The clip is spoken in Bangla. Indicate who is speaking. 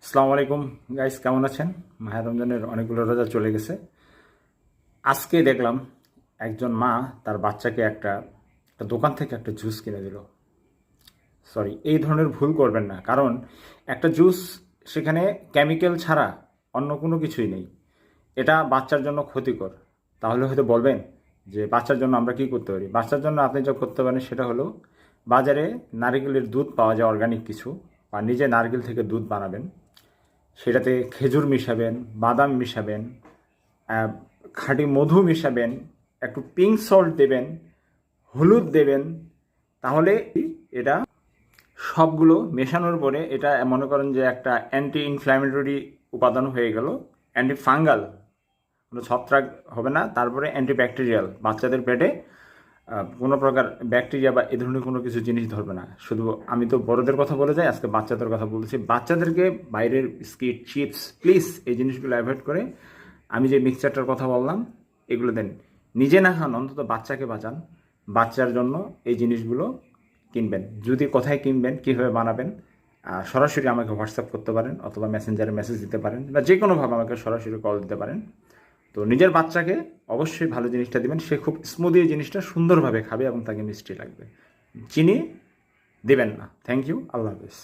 Speaker 1: আসসালামু আলাইকুম গাইস, কেমন আছেন? মাহে রমজানের অনেকগুলো রোজা চলে গেছে। আজকে দেখলাম একজন মা তার বাচ্চাকে একটা একটা দোকান থেকে একটা জুস কিনে দিল। সরি, এই ধরনের ভুল করবেন না, কারণ একটা জুস সেখানে কেমিক্যাল ছাড়া অন্য কোনো কিছুই নেই। এটা বাচ্চার জন্য ক্ষতিকর। তাহলে হয়তো বলবেন যে বাচ্চার জন্য আমরা কি করতে পারি। বাচ্চার জন্য আপনি যা করতে পারেন সেটা হলো বাজারে নারকেলের দুধ পাওয়া যায়, অর্গানিক কিছু, বা নিজে নারকেল থেকে দুধ বানাবেন। সেটাতে খেজুর মিশাবেন, বাদাম মিশাবেন, খাঁটি মধু মিশাবেন, একটু পিঙ্ক সল্ট দেবেন, হলুদ দেবেন। তাহলে এটা সবগুলো মেশানোর পরে এটা মনে করেন যে একটা অ্যান্টি ইনফ্ল্যামেটরি উপাদান হয়ে গেল, অ্যান্টি ফাঙ্গাল, কোনো ছত্রাক হবে না। তারপরে অ্যান্টিব্যাকটেরিয়াল, বাচ্চাদের পেটে কোনো প্রকার ব্যাকটেরিয়া বা এ ধরনের কোনো কিছু জিনিস ধরবে না। শুধু আমি তো বড়দের কথা বলে যাই, আজকে বাচ্চাদের কথা বলছি। বাচ্চাদেরকে বাইরের বিস্কিট, চিপস, প্লিজ এই জিনিসগুলো অ্যাভয়েড করে আমি যে মিক্সচারটার কথা বললাম এগুলো দেন। নিজে না খান, অন্তত বাচ্চাকে বাঁচান। বাচ্চার জন্য এই জিনিসগুলো কিনবেন। যদি কোথায় কিনবেন, কীভাবে বানাবেন, সরাসরি আমাকে হোয়াটসঅ্যাপ করতে পারেন, অথবা মেসেঞ্জারে মেসেজ দিতে পারেন, বা যে কোনোভাবে আমাকে সরাসরি কল দিতে পারেন। তো নিজের বাচ্চাকে অবশ্যই ভালো জিনিসটা দিবেন। সে খুব স্মুদি জিনিসটা সুন্দরভাবে খাবে এবং তাকে মিষ্টি লাগবে। চিনি দেবেন না। থ্যাংক ইউ, আল্লাহ হাফিজ।